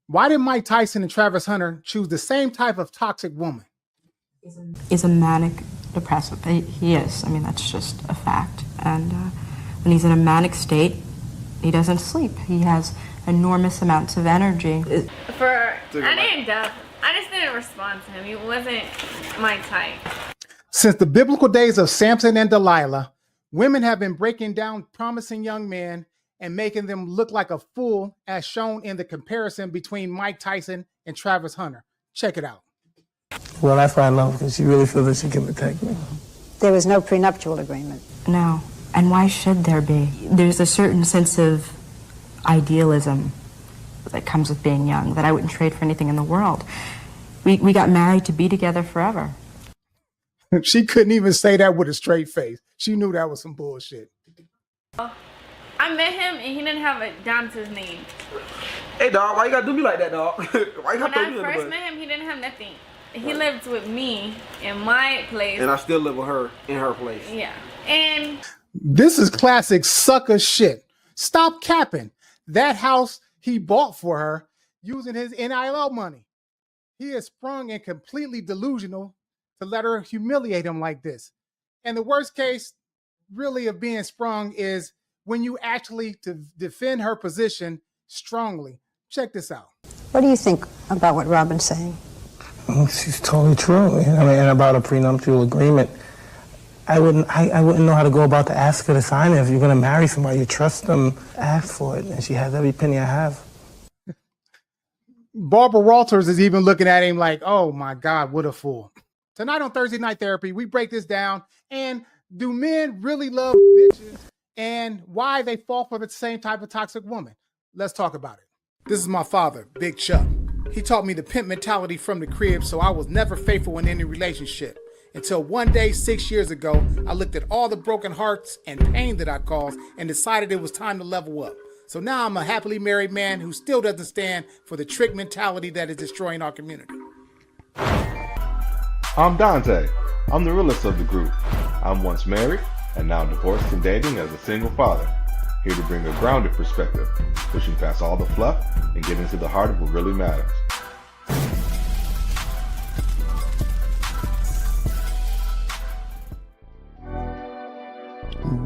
Why did Mike Tyson and Travis Hunter choose the same type of toxic woman? He's a manic depressive. He is. I mean, that's just a fact. And when he's in a manic state, he doesn't sleep. He has enormous amounts of energy. I just didn't respond to him. He wasn't my type. Since the biblical days of Samson and Delilah, women have been breaking down promising young men and making them look like a fool, as shown in the comparison between Mike Tyson and Travis Hunter. Check it out. Well, that's why I love her, because she really feels that she can protect me. There was no prenuptial agreement. No. And why should there be? There's a certain sense of idealism that comes with being young that I wouldn't trade for anything in the world. We got married to be together forever. She couldn't even say that with a straight face. She knew that was some bullshit. I met him and he didn't have a down to his name. Hey dog, why you gotta do me like that, dog? Why you When gotta throw me I in the first butt? met him, he didn't have nothing. He lived with me in my place. And I still live with her in her place. Yeah. And this is classic sucker shit. Stop capping. That house he bought for her using his NIL money. He is sprung and completely delusional to let her humiliate him like this. And the worst case really of being sprung is when you actually to defend her position strongly. Check this out. What do you think about what Robin's saying? She's totally true. I mean, and about a prenuptial agreement, I wouldn't know how to go about to ask her to sign it. If you're going to marry somebody, you trust them, ask for it. And she has every penny I have. Barbara Walters is even looking at him like, oh my God, what a fool. Tonight on Thursday Night Therapy, we break this down. And do men really love bitches and why they fall for the same type of toxic woman? Let's talk about it. This is my father, Big Chuck. He taught me the pimp mentality from the crib, so I was never faithful in any relationship. Until one day, 6 years ago, I looked at all the broken hearts and pain that I caused and decided it was time to level up. So now I'm a happily married man who still doesn't stand for the trick mentality that is destroying our community. I'm Dante. I'm the realest of the group. I'm once married and now divorced and dating as a single father. Here to bring a grounded perspective, pushing past all the fluff and getting to the heart of what really matters.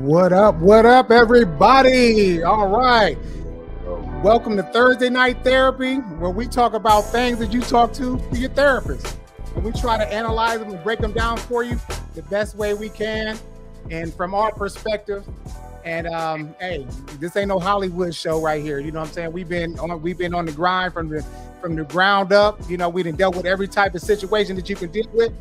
What up, everybody? All right. Welcome to Thursday Night Therapy, where we talk about things that you talk to your therapist. And we try to analyze them and break them down for you the best way we can and from our perspective. And hey, this ain't no Hollywood show right here. You know what I'm saying? We've been on the grind from the ground up. You know, we done dealt with every type of situation that you can deal with,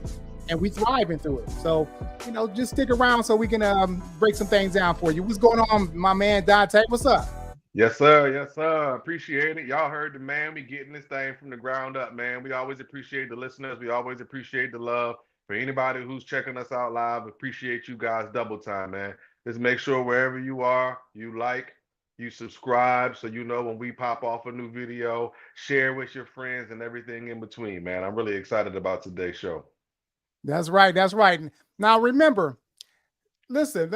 and we thriving through it. So, you know, just stick around so we can break some things down for you. What's going on, my man Dante? What's up? Yes, sir. Yes, sir. Appreciate it. Y'all heard the man. We getting this thing from the ground up, man. We always appreciate the listeners. We always appreciate the love. For anybody who's checking us out live, appreciate you guys double time, man. Just make sure wherever you are, you like, you subscribe, so you know when we pop off a new video, share with your friends and everything in between, man. I'm really excited about today's show. That's right. That's right. Now, remember, listen,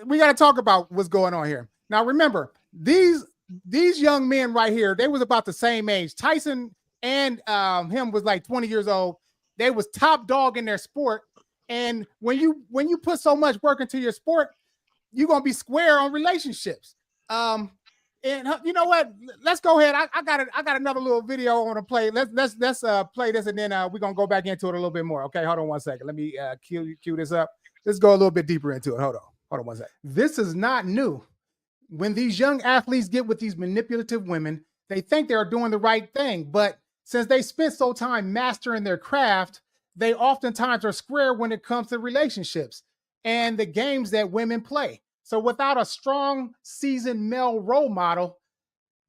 we got to talk about what's going on here. Now, remember, these young men right here, they was about the same age. Tyson and him was like 20 years old. They was top dog in their sport. And when you put so much work into your sport, you're going to be square on relationships. And you know what? Let's go ahead. I got another little video I want to play. Let's play this, and then we're going to go back into it a little bit more. Okay, hold on one second. Let me cue this up. Let's go a little bit deeper into it. Hold on one second. This is not new. When these young athletes get with these manipulative women, they think they're doing the right thing. But since they spent so time mastering their craft, they oftentimes are square when it comes to relationships and the games that women play. So without a strong, seasoned male role model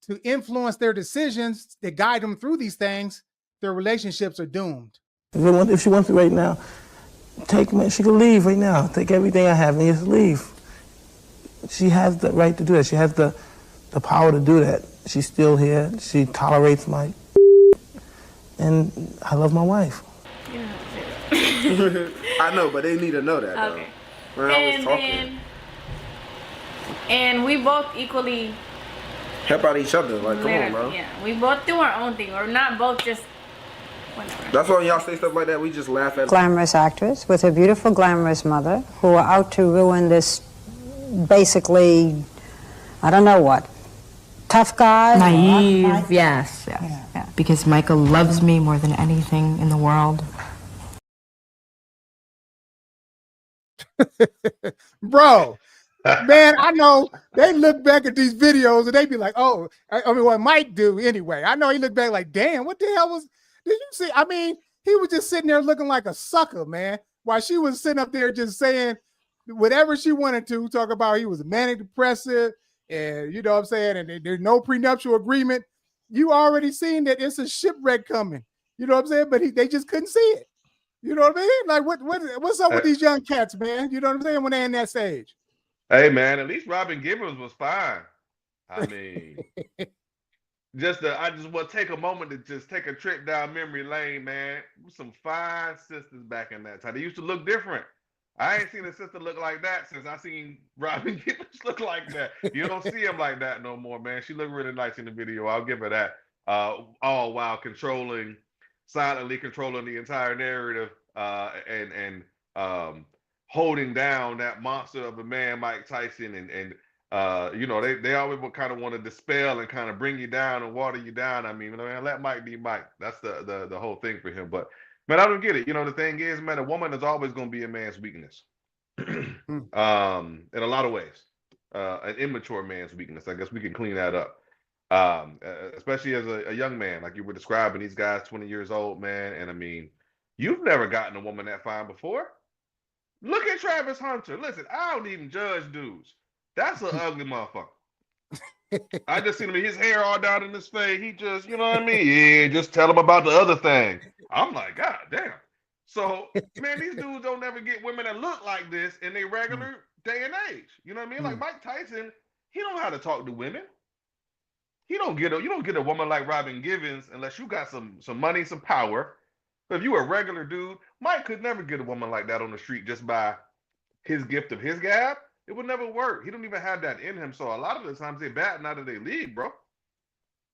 to influence their decisions, to guide them through these things, their relationships are doomed. If she wants it right now, take me. She can leave right now. Take everything I have and just leave. She has the right to do that. She has the power to do that. She's still here. She tolerates my and I love my wife. I know, but they need to know that. Okay. We're always talking. And we both equally help out each other. Like, come on, bro. Yeah, we both do our own thing. We're not both just whatever. That's why y'all say stuff like that. We just laugh at. Glamorous actress with a beautiful, glamorous mother who are out to ruin this, basically, I don't know what, tough guy. Naive, yes. Yeah. Because Michael loves me more than anything in the world. Bro, man, I know they look back at these videos and they be like, oh, I mean, what Mike do anyway. I know he looked back like, damn, what the hell was, did you see? I mean, he was just sitting there looking like a sucker, man, while she was sitting up there just saying whatever she wanted to, talk about he was manic depressive and you know what I'm saying, and there's no prenuptial agreement. You already seen that it's a shipwreck coming, you know what I'm saying, but they just couldn't see it. You know what I mean? Like, what's up with these young cats, man? You know what I'm saying? When they're in that stage. Hey, man, at least Robin Givens was fine. I mean, I just want to take a moment to just take a trip down memory lane, man. Some fine sisters back in that time. They used to look different. I ain't seen a sister look like that since I seen Robin Givens look like that. You don't see him like that no more, man. She looked really nice in the video. I'll give her that. All while silently controlling the entire narrative and holding down that monster of a man, Mike Tyson, and you know, they always would kind of want to dispel and kind of bring you down and water you down. I mean, man, let Mike be Mike. That's the whole thing for him. But man, I don't get it. You know, the thing is, man, a woman is always going to be a man's weakness. In a lot of ways, an immature man's weakness. I guess we can clean that up. Especially as a young man, like you were describing, these guys 20 years old, man. And I mean, you've never gotten a woman that fine before. Look at Travis Hunter. Listen, I don't even judge dudes. That's an ugly motherfucker. I just seen him, his hair all down in his face. He just, you know what I mean? Yeah, just tell him about the other thing. I'm like, God damn. So, man, these dudes don't ever get women that look like this in their regular day and age. You know what I mean? Like Mike Tyson, he don't know how to talk to women. You don't get a woman like Robin Givens unless you got some money, some power. But if you a regular dude, Mike could never get a woman like that on the street just by his gift of his gab. It would never work. He don't even have that in him. So a lot of the times they batting out of their league, bro.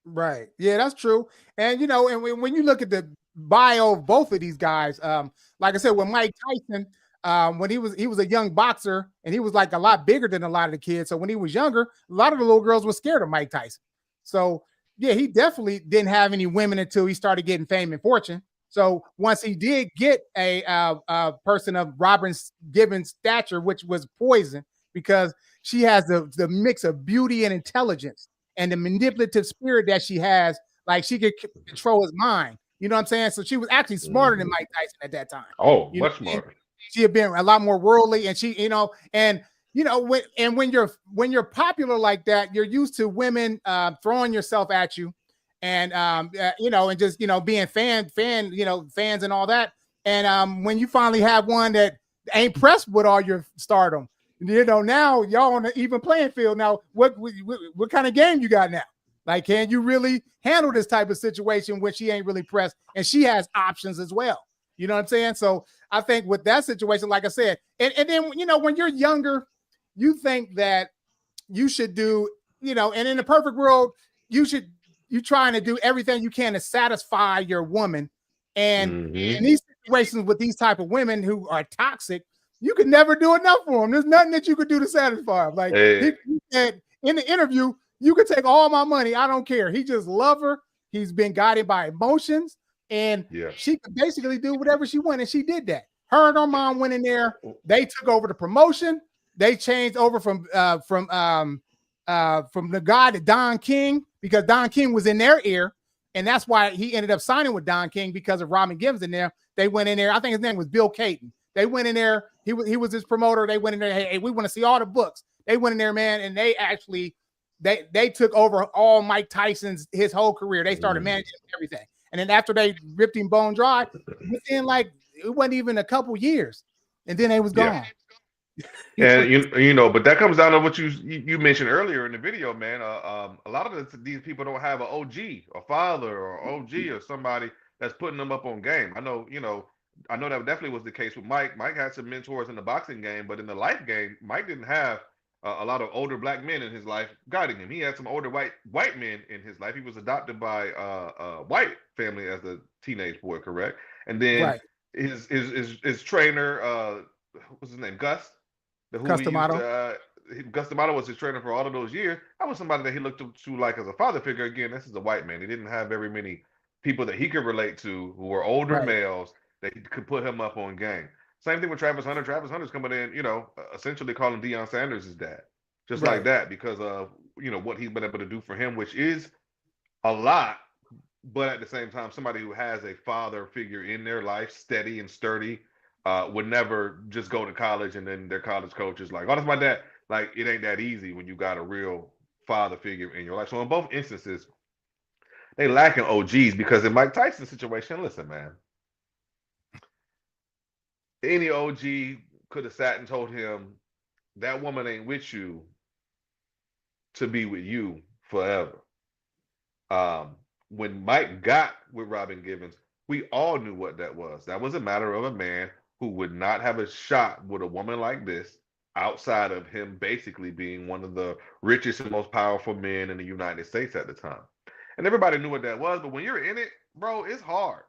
Right. Yeah, that's true. And you know, and when you look at the bio of both of these guys, like I said, with Mike Tyson, when he was a young boxer and he was like a lot bigger than a lot of the kids. So when he was younger, a lot of the little girls were scared of Mike Tyson. So yeah, he definitely didn't have any women until he started getting fame and fortune. So once he did get a person of Robin Givens' stature, which was Poison, because she has the mix of beauty and intelligence and the manipulative spirit that she has, like she could control his mind. You know what I'm saying? So she was actually smarter than Mike Tyson at that time. Oh, much smarter. She had been a lot more worldly, and she, you know, and you know, when you're popular like that, you're used to women throwing yourself at you, and you know, and just, you know, being fans and all that. And when you finally have one that ain't pressed with all your stardom, you know, now y'all on an even playing field. Now, what kind of game you got now? Like, can you really handle this type of situation when she ain't really pressed and she has options as well? You know what I'm saying? So I think with that situation, like I said, and then, you know, when you're younger, you think that you should do, you know, and in the perfect world, you trying to do everything you can to satisfy your woman. And in these situations with these type of women who are toxic, you could never do enough for them. There's nothing that you could do to satisfy them. Like he said in the interview, you could take all my money. I don't care. He just love her. He's been guided by emotions, and she could basically do whatever she wanted. And she did that. Her and her mom went in there. They took over the promotion. They changed over from the guy to Don King, because Don King was in their ear, and that's why he ended up signing with Don King, because of Robin Givens in there. They went in there. I think his name was Bill Caton. They went in there. He was his promoter. They went in there. Hey, we want to see all the books. They went in there, man, and they actually they took over all Mike Tyson's his whole career. They started managing everything, and then after they ripped him bone dry, within like it wasn't even a couple years, and then they was gone. And you know, but that comes down to what you mentioned earlier in the video, man. A lot of these people don't have an OG, a father or OG or somebody that's putting them up on game. I know that definitely was the case with Mike. Mike had some mentors in the boxing game, but in the life game, Mike didn't have a lot of older black men in his life guiding him. He had some older white men in his life. He was adopted by a white family as a teenage boy, correct? And then Right. his trainer, what's his name, Gus, who he used Customato. to. Gus D'Amato was his trainer for all of those years. That was somebody that he looked up to like as a father figure. Again, this is a white man. He didn't have very many people that he could relate to who were older Right. males that he could put him up on game. Same thing with Travis Hunter. Travis Hunter's coming in, essentially calling Deion Sanders his dad, just like Right. that, because of what he's been able to do for him, which is a lot. But at the same time, somebody who has a father figure in their life, steady and sturdy, would never just go to college and then their college coach is like, "Oh, that's my dad." Like, it ain't that easy when you got a real father figure in your life. So in both instances, they lacking OGs, because in Mike Tyson's situation, listen, man, any OG could have sat and told him that woman ain't with you to be with you forever. Um, when Mike got with Robin Givens, we all knew what that was. That was a matter of a man who would not have a shot with a woman like this outside of him basically being one of the richest and most powerful men in the United States at the time. And everybody knew what that was, but when you're in it, bro, it's hard.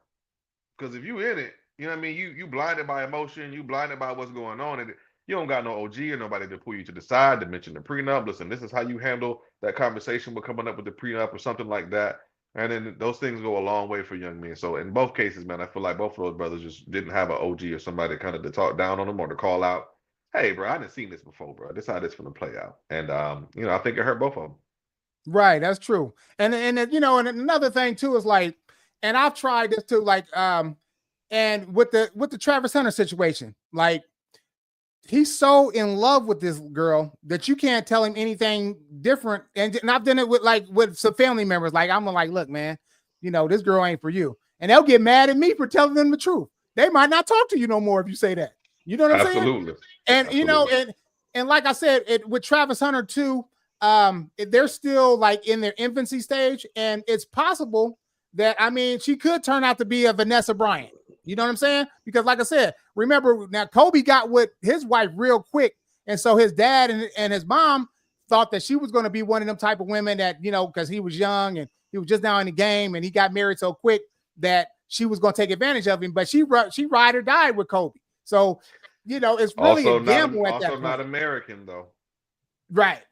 Because if you in it, you know what I mean, you blinded by emotion, you blinded by what's going on, and you don't got no OG or nobody to pull you to the side to mention the prenup. Listen, this is how you handle that conversation with coming up with the prenup or something like that. And then those things go a long way for young men. So in both cases, man, I feel like both of those brothers just didn't have an OG or somebody kind of to talk down on them or to call out, "Hey, bro, I didn't seen this before, bro. This is how this gonna play out." And I think it hurt both of them. Right, that's true. And and another thing too is like, and I've tried this too, like, and with the Travis Hunter situation, like, he's so in love with this girl that you can't tell him anything different. And I've done it with some family members. Like, I'm like, "Look, man, this girl ain't for you," and they'll get mad at me for telling them the truth. They might not talk to you no more if you say that. You know what I'm saying? Absolutely. And Absolutely. and like I said, with Travis Hunter too, they're still like in their infancy stage, and it's possible that, I mean, she could turn out to be a Vanessa Bryant. You know what I'm saying? Because like I said, remember now, Kobe got with his wife real quick, and so his dad and his mom thought that she was going to be one of them type of women that, because he was young and he was just now in the game, and he got married so quick that she was going to take advantage of him. But she ride or died with Kobe. So, it's really Also a gamble at that also point. not American though. Right.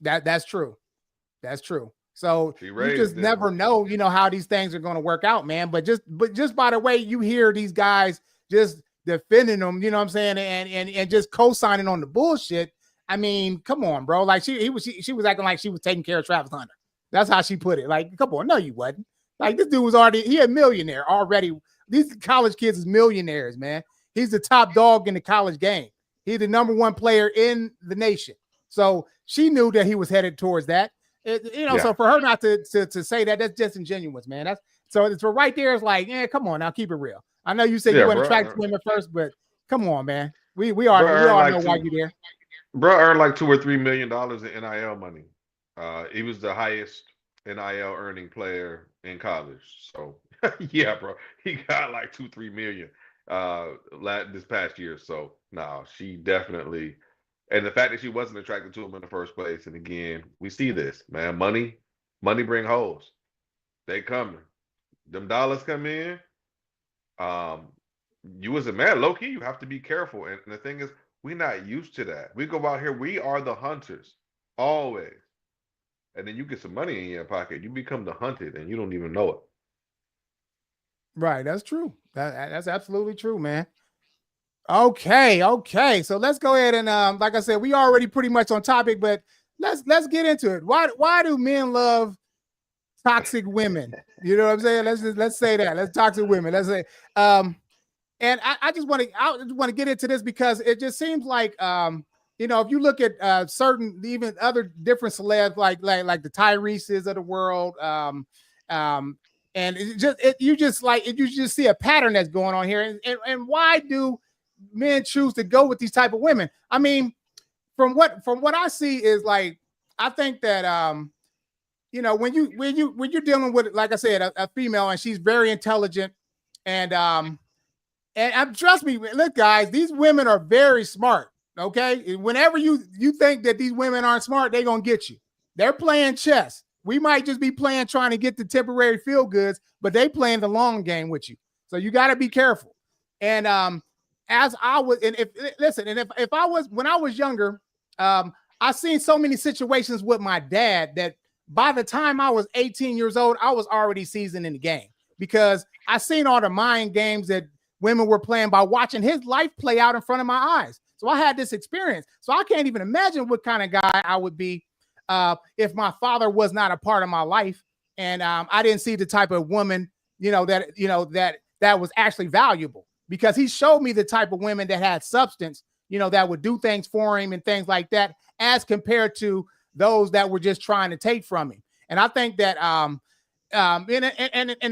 That's true. That's true. So She you raised just them. never know, how these things are going to work out, man. But just by the way you hear these guys just defending them, you know what I'm saying, and just co-signing on the bullshit. I mean, come on, bro. Like, she was acting like she was taking care of Travis Hunter. That's how she put it. Like, come on, no, you wasn't. Like, this dude was he a millionaire already. These college kids is millionaires, man. He's the top dog in the college game. He's the number one player in the nation. So she knew that he was headed towards that. So for her not to say that, that's disingenuous, man. That's so right there is like, come on now, keep it real. I know you said you want to attract women first, but come on, man. We all know why you're there. Bro earned like $2 or $3 million in NIL money. He was the highest NIL earning player in college. So yeah, bro, he got like 2-3 million this past year. So no, she definitely. And the fact that she wasn't attracted to him in the first place, and again, we see this, man. Money bring hoes. They coming. Them dollars come in. You as a man, low key, you have to be careful. And the thing is, we're not used to that. We go out here, we are the hunters, always. And then you get some money in your pocket, you become the hunted, and you don't even know it. Right, that's true. That's absolutely true, man. Okay. So let's go ahead and like I said, we already pretty much on topic, but let's get into it. Why do men love toxic women? You know what I'm saying? Let's say that. Let's toxic women. Let's say and I just want to get into this because it just seems like if you look at certain, even other different celebs like the Tyrese's of the world, and you just see a pattern that's going on here, and why do men choose to go with these type of women? I mean, from what I see is like, I think that when you're dealing with, like I said, a female, and she's very intelligent, and trust me, look, guys, these women are very smart. Okay, whenever you think that these women aren't smart, they're gonna get you. They're playing chess. We might just be playing trying to get the temporary feel goods, but they playing the long game with you. So you got to be careful. And as I was, and if I was when I was younger, I seen so many situations with my dad that by the time I was 18 years old, I was already seasoned in the game because I seen all the mind games that women were playing by watching his life play out in front of my eyes. So I had this experience. So I can't even imagine what kind of guy I would be if my father was not a part of my life and I didn't see the type of woman, that was actually valuable because he showed me the type of women that had substance, that would do things for him and things like that, as compared to those that were just trying to take from him. And I think that and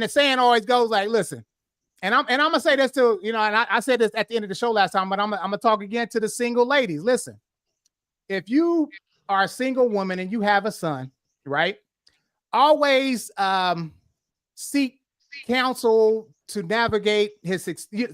the saying always goes like, listen, and I'm gonna say this to, and I said this at the end of the show last time, but I'm gonna talk again to the single ladies. Listen, if you are a single woman and you have a son, right? Always seek counsel to navigate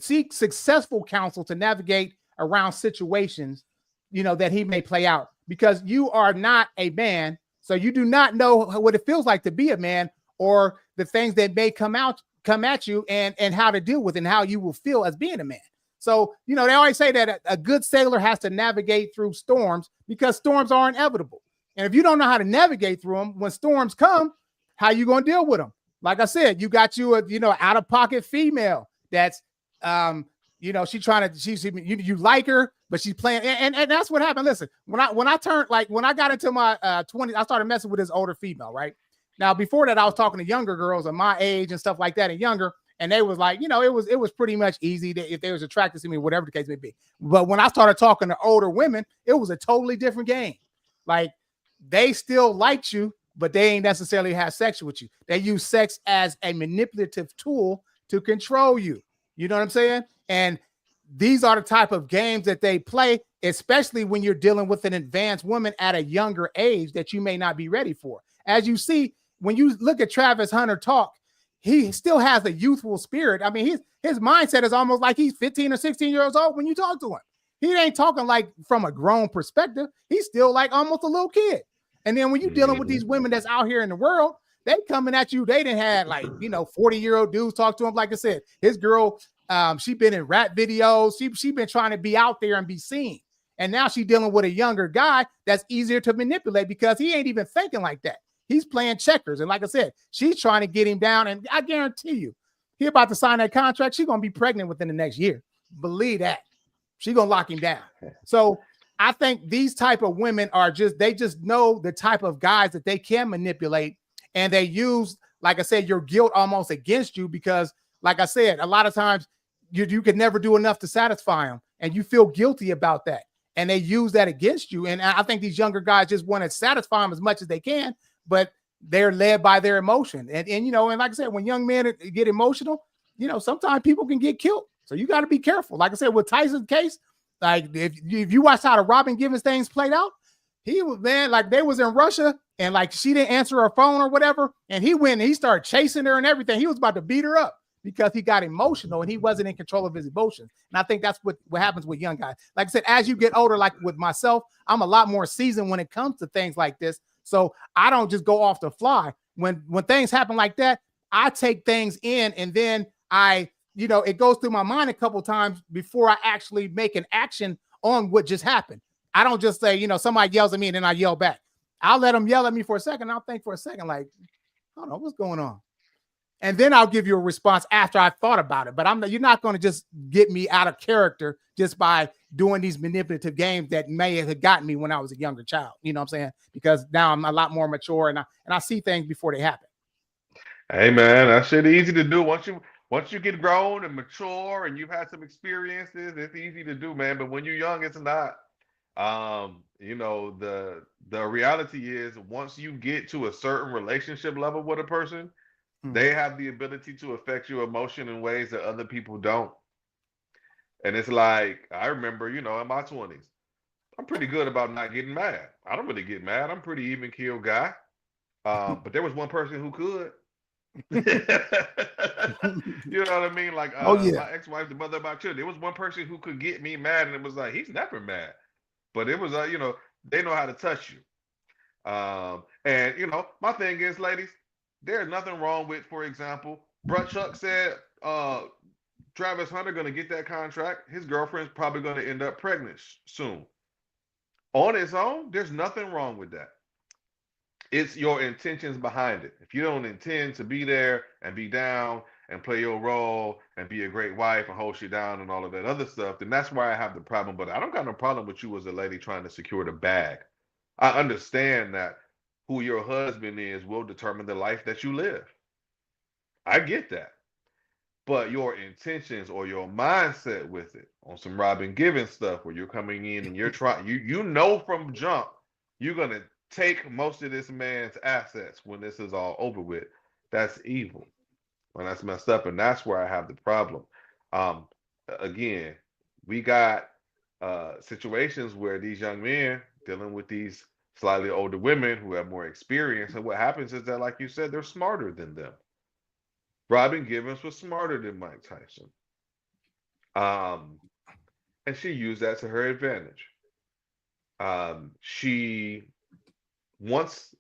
seek successful counsel to navigate around situations, that he may play out, because you are not a man, so you do not know what it feels like to be a man, or the things that may come at you, and how to deal with it and how you will feel as being a man. So, they always say that a good sailor has to navigate through storms because storms are inevitable. And if you don't know how to navigate through them, when storms come, how you going to deal with them? Like I said, you got you out of pocket female that's, she trying to, you like her, but she's playing. And that's what happened. Listen, when I got into my 20s, I started messing with this older female, right? Now, before that, I was talking to younger girls of my age and stuff like that and younger. And they was like, it was pretty much easy if they was attracted to me, whatever the case may be. But when I started talking to older women, it was a totally different game. Like, they still liked you, but they ain't necessarily have sex with you. They use sex as a manipulative tool to control you. You know what I'm saying? And these are the type of games that they play, especially when you're dealing with an advanced woman at a younger age that you may not be ready for. As you see, when you look at Travis Hunter talk, he still has a youthful spirit. I mean, his mindset is almost like he's 15 or 16 years old when you talk to him. He ain't talking like from a grown perspective. He's still like almost a little kid. And then when you're dealing with these women that's out here in the world, they coming at you. They didn't have 40-year-old dudes talk to him. Like I said, his girl, she been in rap videos. She been trying to be out there and be seen. And now she's dealing with a younger guy that's easier to manipulate because he ain't even thinking like that. He's playing checkers. And like I said, she's trying to get him down. And I guarantee you, he about to sign that contract. She's going to be pregnant within the next year. Believe that. She's going to lock him down. So I think these type of women they just know the type of guys that they can manipulate. And they use, like I said, your guilt almost against you because, like I said, a lot of times you could never do enough to satisfy them. And you feel guilty about that. And they use that against you. And I think these younger guys just want to satisfy them as much as they can, but they're led by their emotion. And like I said, when young men get emotional, sometimes people can get killed. So you got to be careful. Like I said, with Tyson's case, like if you watch how the Robin Givens things played out, he was, man, like they was in Russia and like she didn't answer her phone or whatever. And he went and he started chasing her and everything. He was about to beat her up because he got emotional and he wasn't in control of his emotions. And I think that's what happens with young guys. Like I said, as you get older, like with myself, I'm a lot more seasoned when it comes to things like this. So I don't just go off the fly. When things happen like that, I take things in and then it goes through my mind a couple times before I actually make an action on what just happened. I don't just say, somebody yells at me and then I yell back. I'll let them yell at me for a second. I'll think for a second, like, I don't know what's going on. And then I'll give you a response after I've thought about it. But you're not going to just get me out of character just by doing these manipulative games that may have gotten me when I was a younger child. You know what I'm saying? Because now I'm a lot more mature and I see things before they happen. Hey man, that shit easy to do. Once you get grown and mature and you've had some experiences, it's easy to do, man. But when you're young, it's not. The reality is once you get to a certain relationship level with a person, they have the ability to affect your emotion in ways that other people don't. And it's like, I remember, in my 20s, I'm pretty good about not getting mad. I don't really get mad. I'm a pretty even keel guy. But there was one person who could. You know what I mean? Like, my ex-wife, the mother of my children, there was one person who could get me mad, and it was like, he's never mad. but it was they know how to touch you. And my thing is, ladies, there's nothing wrong with, for example, Brett Chuck said Travis Hunter gonna get that contract. His girlfriend's probably gonna end up pregnant soon. On its own, there's nothing wrong with that. It's your intentions behind it. If you don't intend to be there and be down and play your role and be a great wife and hold you down and all of that other stuff, then that's why I have the problem. But I don't got no problem with you as a lady trying to secure the bag. I understand that who your husband is will determine the life that you live. I get that. But your intentions or your mindset with it on some Robin Givens stuff where you're coming in and you're trying, you know from jump, you're going to take most of this man's assets when this is all over with. That's evil. And that's messed up. And that's where I have the problem. Again, we got situations where these young men dealing with these slightly older women who have more experience. And what happens is that, like you said, they're smarter than them. Robin Givens was smarter than Mike Tyson. And she used that to her advantage. She once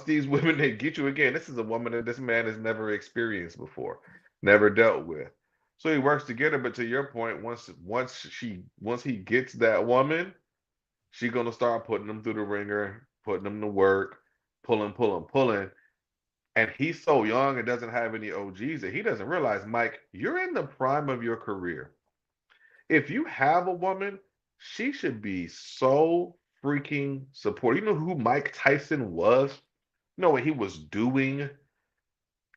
these women, they get you again. This is a woman that this man has never experienced before, never dealt with. So he works together. But to your point, once he gets that woman, she's gonna start putting them through the ringer, putting them to work, pulling. And he's so young and doesn't have any OGs that he doesn't realize, Mike, you're in the prime of your career. If you have a woman, she should be so freaking supportive. You know who Mike Tyson was? You know what he was doing?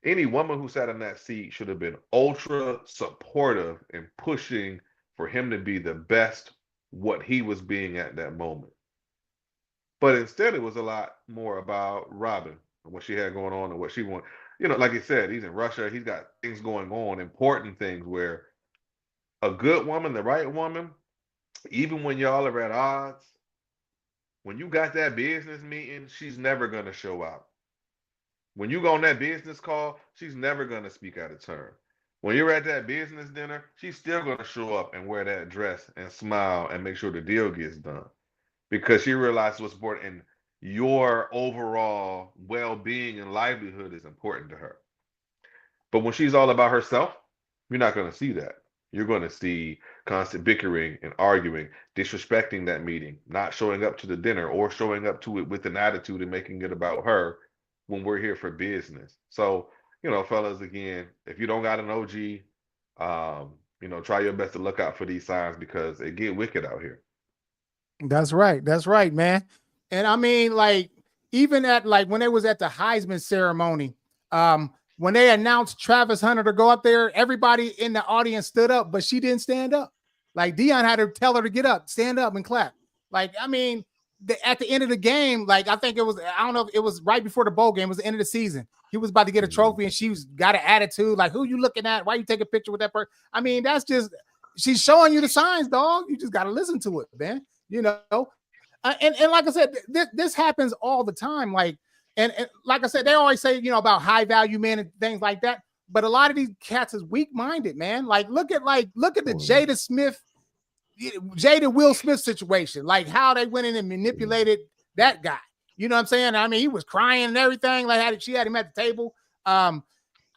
Any woman who sat in that seat should have been ultra supportive and pushing for him to be the best what he was being at that moment. But instead, it was a lot more about Robin and what she had going on and what she wanted. Like you said, he's in Russia. He's got things going on, important things where a good woman, the right woman, even when y'all are at odds, when you got that business meeting, she's never going to show out. When you go on that business call, she's never going to speak out of turn. When you're at that business dinner, she's still going to show up and wear that dress and smile and make sure the deal gets done because she realizes what's important and your overall well-being and livelihood is important to her. But when she's all about herself, you're not going to see that. You're going to see constant bickering and arguing, disrespecting that meeting, not showing up to the dinner or showing up to it with an attitude and making it about her when we're here for business. So, fellas, again, if you don't got an OG, try your best to look out for these signs because it get wicked out here. That's right. That's right, man. And I mean, like, even at when they was at the Heisman ceremony, when they announced Travis Hunter to go up there, everybody in the audience stood up, but she didn't stand up. Like Deion had to tell her to get up, stand up and clap. Like, I mean, at the end of the game, like I think it was, I don't know if it was right before the bowl game, it was the end of the season. He was about to get a trophy and she got an attitude like, who you looking at? Why you take a picture with that person? I mean, that's just, she's showing you the signs, dog. You just got to listen to it, man. And like I said, this happens all the time. Like, and like I said, they always say, about high value men and things like that. But a lot of these cats is weak minded, man. Like, look at the Jada Will Smith situation, like how they went in and manipulated that guy. You know what I'm saying? I mean, he was crying and everything. Like she had him at the table. I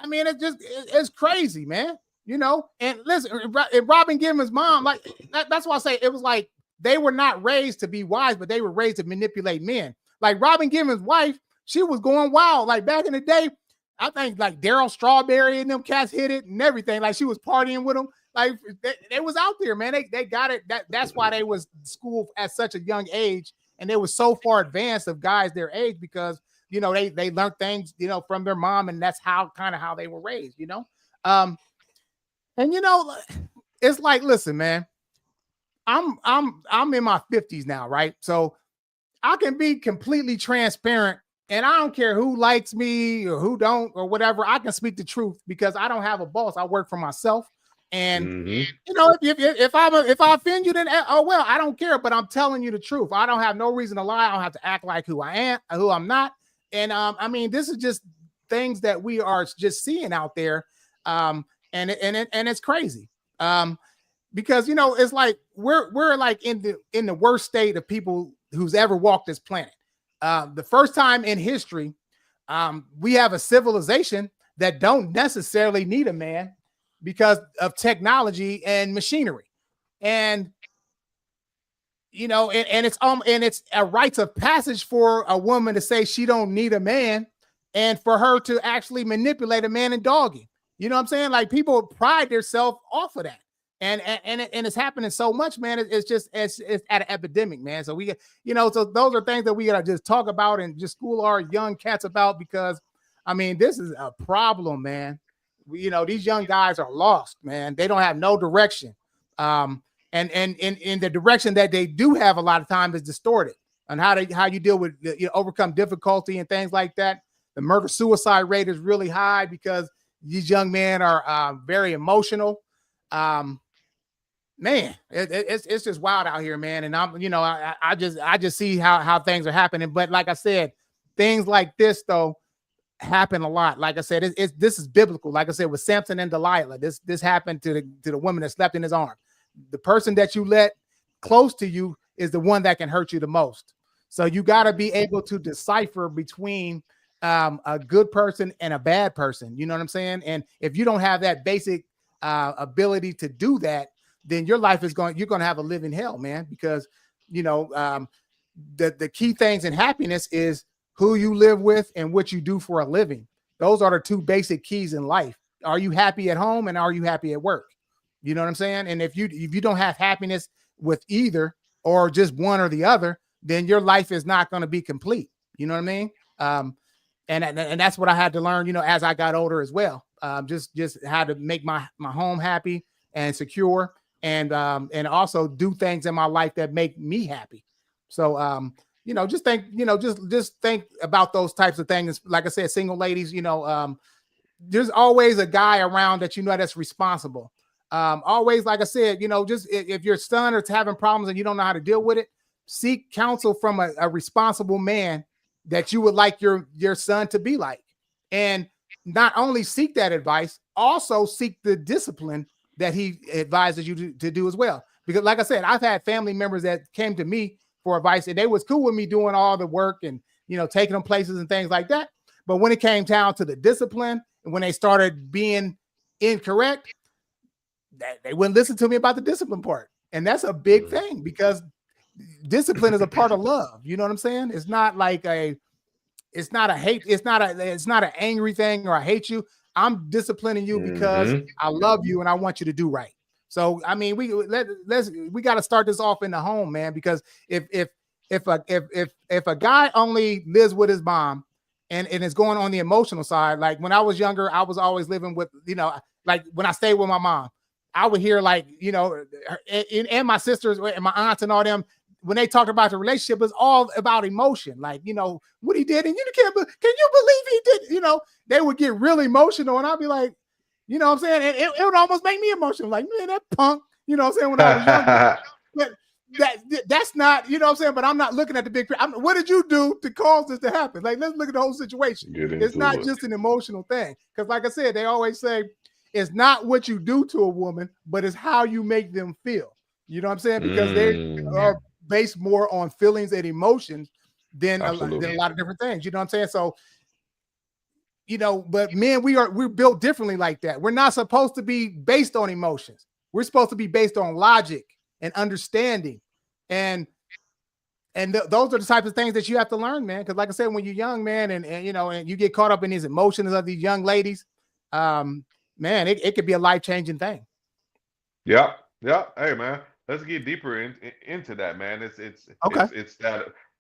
mean, it's crazy, man. And listen, Robin Givens' mom, like that's why I say it was like they were not raised to be wise, but they were raised to manipulate men. Like Robin Givens' wife, she was going wild. Like back in the day, I think like Daryl Strawberry and them cats hit it and everything. Like she was partying with them. Like they was out there, man. They got it. That's why they was schooled at such a young age, and they was so far advanced of guys their age because they learned things from their mom, and that's how they were raised. And it's like, listen, man, I'm in my 50s now, right? So I can be completely transparent, and I don't care who likes me or who don't or whatever. I can speak the truth because I don't have a boss. I work for myself. And if I offend you, then oh well, I don't care. But I'm telling you the truth. I don't have no reason to lie. I don't have to act like who I am, who I'm not. And I mean, this is just things that we are just seeing out there. And it's crazy. because it's like we're like in the worst state of people who's ever walked this planet. The first time in history, we have a civilization that don't necessarily need a man because of technology and machinery, and and it's a rites of passage for a woman to say she don't need a man, and for her to actually manipulate a man and dog him. You know what I'm saying? Like, people pride themselves off of that. And it's happening so much, man. It's at an epidemic, man. So so those are things that we gotta just talk about and just school our young cats about, because I mean, this is a problem, man. These young guys are lost, man. They don't have no direction. And in the direction that they do have a lot of time is distorted on how you deal with overcome difficulty and things like that. The murder suicide rate is really high because these young men are very emotional. Man, it's just wild out here, man. And I just see how things are happening. But like I said, things like this though happen a lot. Like I said, this is biblical. Like I said, with Samson and Delilah, this happened to the woman that slept in his arms. The person that you let close to you is the one that can hurt you the most. So you got to be able to decipher between a good person and a bad person. You know what I'm saying? And if you don't have that basic ability to do that, then your life you're going to have a living hell, man, because the key things in happiness is who you live with and what you do for a living. Those are the two basic keys in life. Are you happy at home and are you happy at work? You know what I'm saying? And if you don't have happiness with either or just one or the other, then your life is not going to be complete. You know what I mean? And that's what I had to learn, as I got older as well. Just how to make my home happy and secure, and also do things in my life that make me happy. So just think about those types of things. Like I said, single ladies, there's always a guy around that that's responsible. Always, like I said, just if your son is having problems and you don't know how to deal with it, seek counsel from a responsible man that you would like your son to be like. And not only seek that advice, also seek the discipline that he advises you to do as well. Because like I said, I've had family members that came to me for advice and they was cool with me doing all the work and, taking them places and things like that. But when it came down to the discipline and when they started being incorrect, they wouldn't listen to me about the discipline part. And that's a big thing, because discipline is a part of love. You know what I'm saying? It's not like it's not an angry thing or I hate you. I'm disciplining you because I love you and I want you to do right. So, I mean, we got to start this off in the home, man, because if a guy only lives with his mom and is going on the emotional side, like when I was younger, I was always living with, like when I stayed with my mom, I would hear like, and my sisters and my aunts and all them, when they talked about the relationship, it's all about emotion. Like, what he did. And can you believe he did, they would get really emotional. And I'd be like, you know what I'm saying? And it would almost make me emotional. Like, man, that punk, you know what I'm saying? When I was younger. But that's not, you know what I'm saying? But I'm not looking at the big picture. What did you do to cause this to happen? Like, let's look at the whole situation. It's not just an emotional thing. Because like I said, they always say, it's not what you do to a woman, but it's how you make them feel. You know what I'm saying? Because they are based more on feelings and emotions than a lot of different things. You know what I'm saying? So, but men, we're built differently like that. We're not supposed to be based on emotions. We're supposed to be based on logic and understanding. And those are the types of things that you have to learn, man. Because like I said, when you're young, man, and you get caught up in these emotions of these young ladies, man, it could be a life-changing thing. Yeah. Hey, man, let's get deeper into that, man.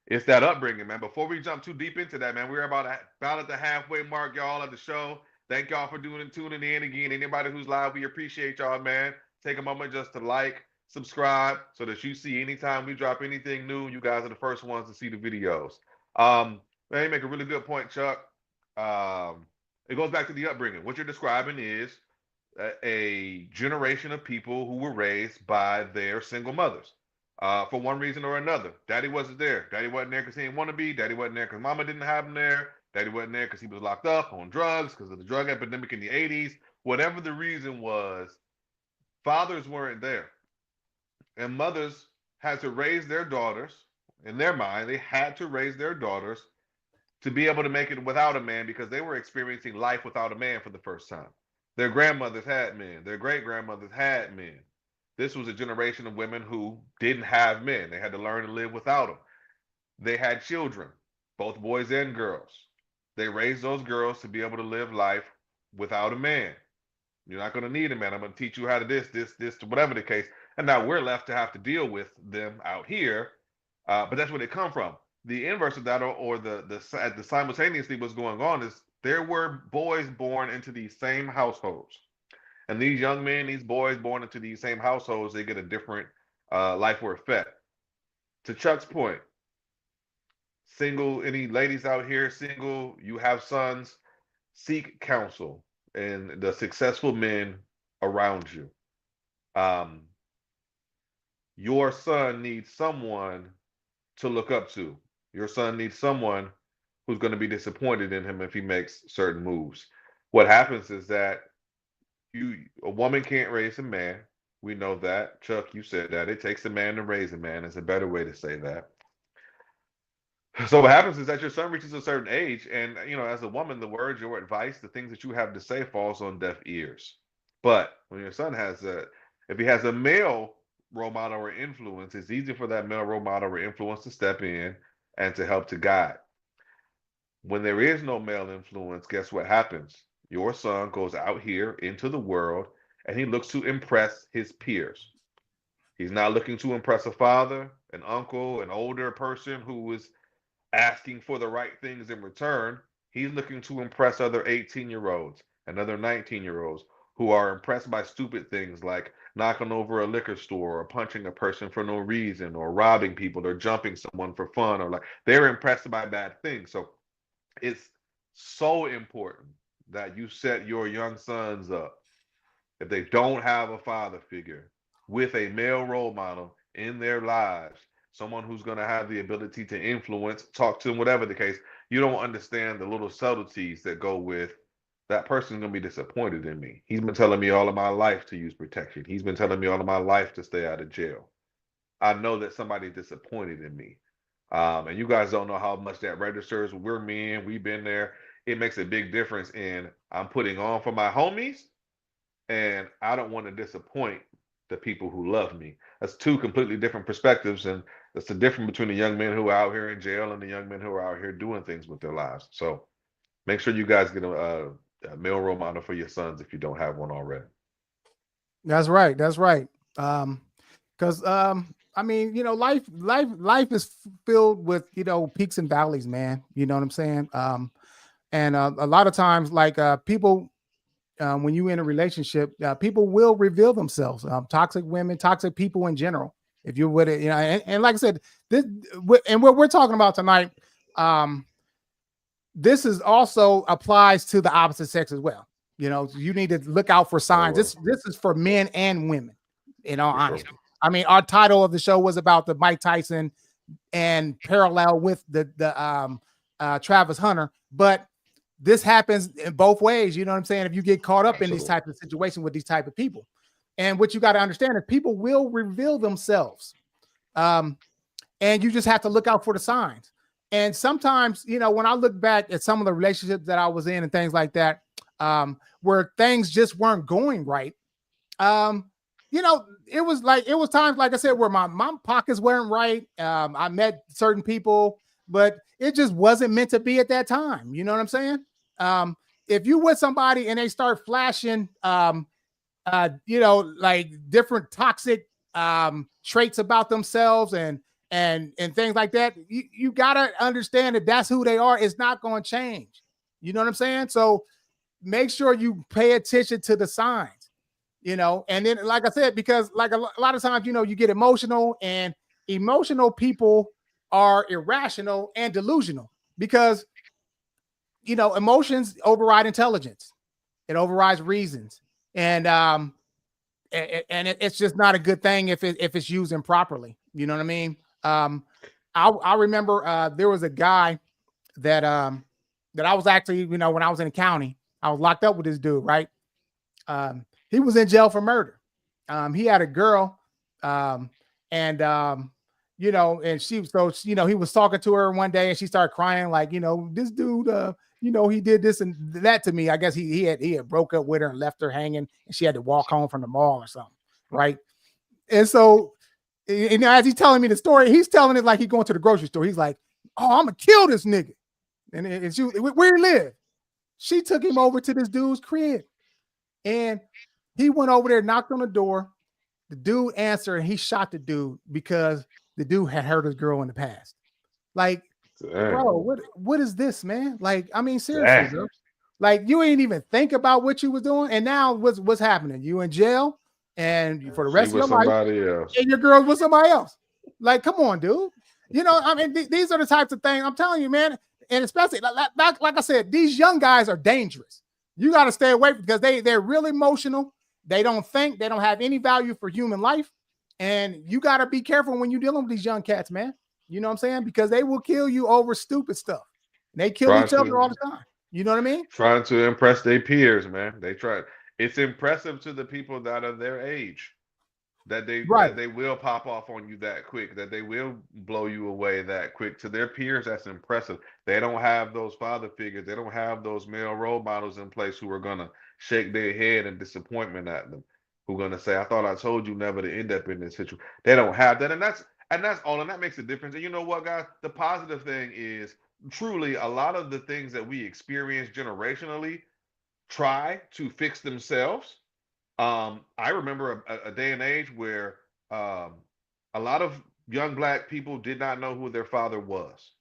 It's that upbringing, man. Before we jump too deep into that, man, we're about at the halfway mark, y'all, of the show. Thank y'all for tuning in again. Anybody who's live, we appreciate y'all, man. Take a moment just to like, subscribe, so that you see anytime we drop anything new, you guys are the first ones to see the videos. Man, you make a really good point, Chuck. It goes back to the upbringing. What you're describing is a generation of people who were raised by their single mothers. For one reason or another. Daddy wasn't there. Daddy wasn't there because he didn't want to be. Daddy wasn't there because mama didn't have him there. Daddy wasn't there because he was locked up on drugs, because of the drug epidemic in the 80s. Whatever the reason was, fathers weren't there. and mothers had to raise their daughters. In their mind, they had to raise their daughters to be able to make it without a man because they were experiencing life without a man for the first time. Their grandmothers had men, their great grandmothers had men. This was a generation of women who didn't have men. They had to learn to live without them. They had children, both boys and girls. They raised those girls to be able to live life without a man. You're not going to need a man. I'm going to teach you how to this, whatever the case. And now we're left to have to deal with them out here. But that's where they come from. The inverse of that, or the simultaneously what's going on is there were boys born into these same households. And these young men, these boys born into these same households, they get a different life worth fed. To Chuck's point, single, any ladies out here, single, you have sons, seek counsel and the successful men around you. Your son needs someone to look up to. Your son needs someone who's going to be disappointed in him if he makes certain moves. What happens is that a woman can't raise a man. We know that. Chuck, you said that. It takes a man to raise a man. It's a better way to say that. So what happens is that your son reaches a certain age, and as a woman, the words, your advice, the things that you have to say falls on deaf ears. But when your son if he has a male role model or influence, it's easy for that male role model or influence to step in and to help to guide. When there is no male influence, guess what happens? Your son goes out here into the world and he looks to impress his peers. He's not looking to impress a father, an uncle, an older person who is asking for the right things in return. He's looking to impress other 18-year-olds and other 19-year-olds who are impressed by stupid things like knocking over a liquor store or punching a person for no reason or robbing people or jumping someone for fun, or like they're impressed by bad things. So it's so important that you set your young sons up, if they don't have a father figure, with a male role model in their lives, someone who's going to have the ability to influence, talk to them, whatever the case. You don't understand the little subtleties that go with that person's going to be disappointed in me. He's been telling me all of my life to use protection. He's been telling me all of my life to stay out of jail. I know that somebody's disappointed in me. And you guys don't know how much that registers. We're men, we've been there. It makes a big difference in I'm putting on for my homies, and I don't want to disappoint the people who love me. That's two completely different perspectives, and that's the difference between the young men who are out here in jail and the young men who are out here doing things with their lives. So make sure you guys get a male role model for your sons if you don't have one already. That's right. That's right. Because I mean, life is filled with peaks and valleys, man. You know what I'm saying? And a lot of times, like people. When you're in a relationship, people will reveal themselves. Toxic women, toxic people in general. If you're with it, and like I said, this and what we're talking about tonight, this is also applies to the opposite sex as well. You need to look out for signs. This is for men and women. In all honesty, sure. I mean, our title of the show was about the Mike Tyson and parallel with the Travis Hunter, but this happens in both ways. You know what I'm saying? If you get caught up in these types of situations with these type of people, and what you got to understand is people will reveal themselves. And you just have to look out for the signs. And sometimes, when I look back at some of the relationships that I was in and things like that, where things just weren't going right. It was times, like I said, where my pockets weren't right. I met certain people, but it just wasn't meant to be at that time. You know what I'm saying? If you with somebody and they start flashing, like different toxic traits about themselves and things like that, you gotta understand that that's who they are. It's not going to change. You know what I'm saying? So make sure you pay attention to the signs. And then, like I said, because like a lot of times, you get emotional, and emotional people are irrational and delusional because emotions override intelligence. It overrides reasons. And it's just not a good thing if it's used improperly. You know what I mean? I remember there was a guy that I was actually, when I was in the county, I was locked up with this dude, right? He was in jail for murder. He had a girl And you know, and he was talking to her one day, and she started crying like, this dude, he did this and that to me. I guess he had broke up with her and left her hanging, and she had to walk home from the mall or something, right? And so, as he's telling me the story, he's telling it like he's going to the grocery store. He's like, "Oh, I'm gonna kill this nigga," and she, where he live? She took him over to this dude's crib, and he went over there, knocked on the door. The dude answered, and he shot the dude because the dude had hurt his girl in the past. Like, bro, what is this, man? Like, I mean, seriously, bro. Like, you ain't even think about what you was doing, and now what's happening? You in jail, and for the rest of your life, and your girl's with somebody else. Like, come on, dude. I mean, these are the types of things I'm telling you, man. And especially, like I said, these young guys are dangerous. You got to stay away because they're real emotional. They don't think, they don't have any value for human life. And you got to be careful when you're dealing with these young cats, man. You know what I'm saying? Because they will kill you over stupid stuff. They kill each other all the time. You know what I mean? Trying to impress their peers, man. They try. It's impressive to the people that are their age that they will pop off on you that quick, that they will blow you away that quick. To their peers, that's impressive. They don't have those father figures. They don't have those male role models in place who are gonna shake their head in disappointment at them, who are gonna say, "I thought I told you never to end up in this situation." They don't have that, and that's all, and that makes a difference. And you know what, guys? The positive thing is truly a lot of the things that we experience generationally try to fix themselves. I remember a day and age where a lot of young black people did not know who their father was.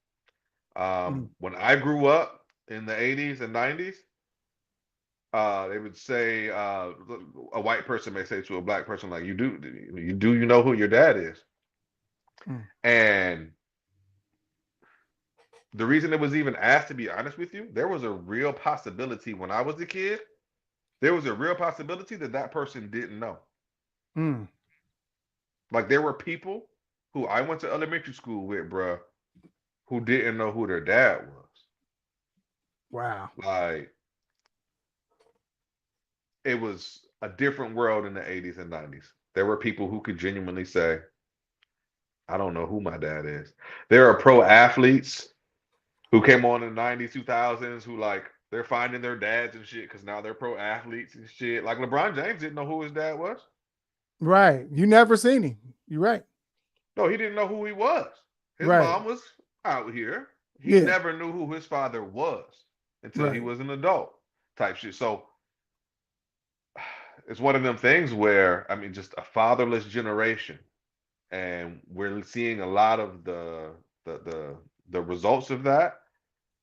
When I grew up in the 80s and 90s, they would say, a white person may say to a black person, like, you know who your dad is? And the reason it was even asked, to be honest with you, there was a real possibility when I was a kid, there was a real possibility that person didn't know. Like, there were people who I went to elementary school with, bro, who didn't know who their dad was. Wow. Like, it was a different world in the 80s and 90s. There were people who could genuinely say, I don't know who my dad is. There are pro athletes who came on in the 90s, 2000s, who, like, they're finding their dads and shit because now they're pro athletes and shit. Like, LeBron James didn't know who his dad was. Right. You never seen him. You're right. No, he didn't know who he was. His mom was out here. He never knew who his father was until he was an adult type shit. So it's one of them things where, I mean, just a fatherless generation. And we're seeing a lot of the results of that.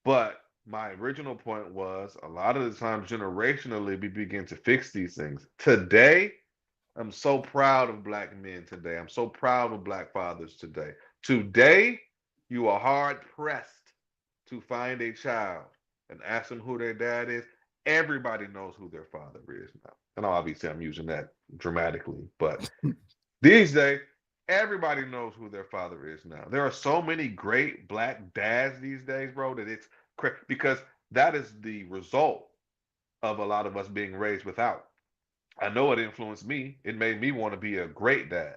But my original point was, a lot of the times generationally we begin to fix these things. Today, I'm so proud of black men today. I'm so proud of black fathers today. Today, you are hard pressed to find a child and ask them who their dad is. Everybody knows who their father is now. And obviously I'm using that dramatically, but these days, everybody knows who their father is now. There are so many great black dads these days, bro, that it's crazy, because that is the result of a lot of us being raised without. I know it influenced me. It made me want to be a great dad,